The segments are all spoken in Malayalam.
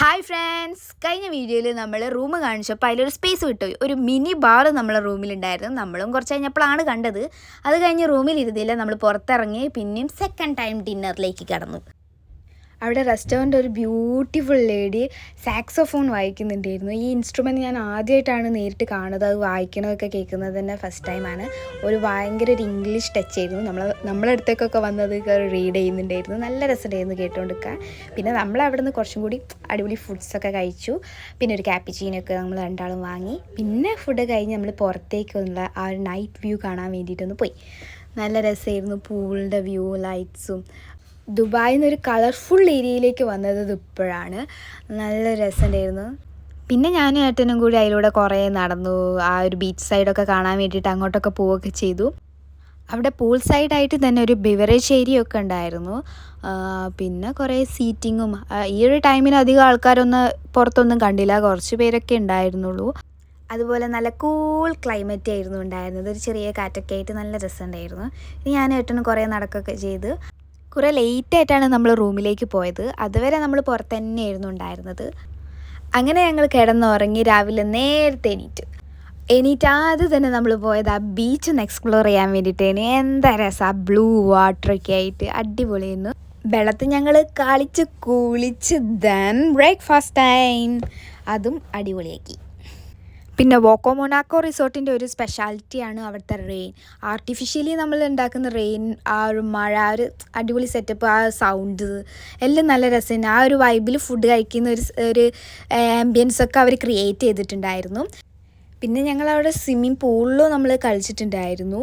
ഹായ് ഫ്രണ്ട്സ്, കഴിഞ്ഞ വീഡിയോയിൽ നമ്മൾ റൂം കാണിച്ചപ്പോൾ അതിലൊരു സ്പേസ് കിട്ടും. ഒരു മിനി ബാർ നമ്മളെ റൂമിലുണ്ടായിരുന്നു. നമ്മളും കുറച്ച് കഴിഞ്ഞപ്പോഴാണ് കണ്ടത്. അത് കഴിഞ്ഞ് റൂമിൽ ഇരുന്നില്ല, നമ്മൾ പുറത്തിറങ്ങി പിന്നെയും സെക്കൻഡ് ടൈം ഡിന്നറിലേക്ക് കടന്നു. അവിടെ റെസ്റ്റോറൻറ്റ് ഒരു ബ്യൂട്ടിഫുൾ ലേഡി സാക്സോഫോൺ വായിക്കുന്നുണ്ടായിരുന്നു. ഈ ഇൻസ്ട്രുമെൻറ്റ് ഞാൻ ആദ്യമായിട്ടാണ് നേരിട്ട് കാണുന്നത്. അത് വായിക്കണമൊക്കെ കേൾക്കുന്നത് തന്നെ ഫസ്റ്റ് ടൈമാണ്. ഭയങ്കര ഒരു ഇംഗ്ലീഷ് ടച്ച് ആയിരുന്നു. നമ്മളെ അടുത്തേക്കൊക്കെ വന്നത് റീഡ് ചെയ്യുന്നുണ്ടായിരുന്നു. നല്ല രസമുണ്ടായിരുന്നു കേട്ടുകൊണ്ടിരിക്കാൻ. പിന്നെ നമ്മൾ അവിടെ നിന്ന് കുറച്ചും കൂടി അടിപൊളി ഫുഡ്സൊക്കെ കഴിച്ചു. പിന്നെ ഒരു ക്യാപ്പിച്ചീനൊക്കെ നമ്മൾ രണ്ടാളും വാങ്ങി. പിന്നെ ഫുഡ് കഴിഞ്ഞ് നമ്മൾ പുറത്തേക്കുള്ള ആ ഒരു നൈറ്റ് വ്യൂ കാണാൻ വേണ്ടിയിട്ടൊന്ന് പോയി. നല്ല രസമായിരുന്നു. പൂളിൻ്റെ വ്യൂ, ലൈറ്റ്സും. ദുബായിൽ നിന്നൊരു കളർഫുൾ ഏരിയയിലേക്ക് വന്നത് ഇപ്പോഴാണ്. നല്ല രസമുണ്ടായിരുന്നു. പിന്നെ ഞാനും ഏട്ടനും കൂടി അതിലൂടെ കുറേ നടന്നു. ആ ഒരു ബീച്ച് സൈഡൊക്കെ കാണാൻ വേണ്ടിയിട്ട് അങ്ങോട്ടൊക്കെ പോവുകയൊക്കെ ചെയ്തു. അവിടെ പൂൾ സൈഡായിട്ട് തന്നെ ഒരു ബിവറേജ് ഏരിയ ഒക്കെ ഉണ്ടായിരുന്നു. പിന്നെ കുറേ സീറ്റിങ്ങും. ഈ ഒരു ടൈമിന് അധികം ആൾക്കാരൊന്നും പുറത്തൊന്നും കണ്ടില്ല, കുറച്ച് പേരൊക്കെ ഉണ്ടായിരുന്നുള്ളൂ. അതുപോലെ നല്ല കൂൾ ക്ലൈമറ്റ് ആയിരുന്നു ഉണ്ടായിരുന്നത്. ഒരു ചെറിയ കാറ്റൊക്കെ ആയിട്ട് നല്ല രസമുണ്ടായിരുന്നു. ഇനി ഞാൻ ഏട്ടനും കുറേ നടക്കുകയൊക്കെ ചെയ്ത് കുറേ ലേറ്റായിട്ടാണ് നമ്മൾ റൂമിലേക്ക് പോയത്. അതുവരെ നമ്മൾ പുറത്ത് തന്നെയായിരുന്നു ഉണ്ടായിരുന്നത്. അങ്ങനെ ഞങ്ങൾ കിടന്നുറങ്ങി. രാവിലെ നേരത്തെ എണീറ്റാതെ തന്നെ നമ്മൾ പോയത് ആ ബീച്ചൊന്ന് എക്സ്പ്ലോർ ചെയ്യാൻ വേണ്ടിയിട്ടാണ്. എന്താ രസം, ആ ബ്ലൂ വാട്ടറൊക്കെ ആയിട്ട് അടിപൊളിയായിരുന്നു. വെള്ളത്തിൽ ഞങ്ങൾ കളിച്ച് കുളിച്ച് ദെൻ ബ്രേക്ക്ഫാസ്റ്റ് ടൈം, അതും അടിപൊളിയാക്കി. പിന്നെ വോക്കോ മൊനാക്കോ റിസോർട്ടിൻ്റെ ഒരു സ്പെഷ്യാലിറ്റിയാണ് അവിടുത്തെ റെയിൻ. ആർട്ടിഫിഷ്യലി നമ്മൾ ഉണ്ടാക്കുന്ന റെയിൻ, ആ ഒരു മഴ, ആ ഒരു അടിപൊളി സെറ്റപ്പ്, ആ സൗണ്ട് എല്ലാം നല്ല രസമാണ്. ആ ഒരു വൈബിൽ ഫുഡ് കഴിക്കുന്ന ഒരു ആംബിയൻസൊക്കെ അവർ ക്രിയേറ്റ് ചെയ്തിട്ടുണ്ടായിരുന്നു. പിന്നെ ഞങ്ങളവിടെ സ്വിമ്മിങ് പൂളിലും നമ്മൾ കളിച്ചിട്ടുണ്ടായിരുന്നു.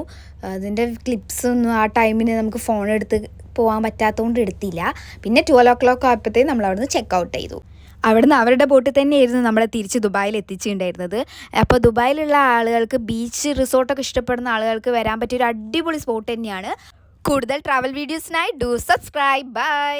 അതിൻ്റെ ക്ലിപ്സൊന്നും ആ ടൈമിന് നമുക്ക് ഫോൺ എടുത്ത് പോകാൻ പറ്റാത്തതുകൊണ്ട് എടുത്തില്ല. പിന്നെ 12 o'clock ആയപ്പോഴത്തേക്കും നമ്മൾ അവിടുന്ന് ചെക്ക് ഔട്ട് ചെയ്തു. അവിടുന്ന് അവരുടെ ബോട്ടിൽ തന്നെയായിരുന്നു നമ്മളെ തിരിച്ച് ദുബായിൽ എത്തിച്ചിട്ടുണ്ടായിരുന്നത്. അപ്പോൾ ദുബായിലുള്ള ആളുകൾക്ക്, ബീച്ച് റിസോർട്ടൊക്കെ ഇഷ്ടപ്പെടുന്ന ആളുകൾക്ക് വരാൻ പറ്റിയൊരു അടിപൊളി സ്പോട്ട് തന്നെയാണ്. കൂടുതൽ ട്രാവൽ വീഡിയോസിനായി ഡു സബ്സ്ക്രൈബ്. ബൈ.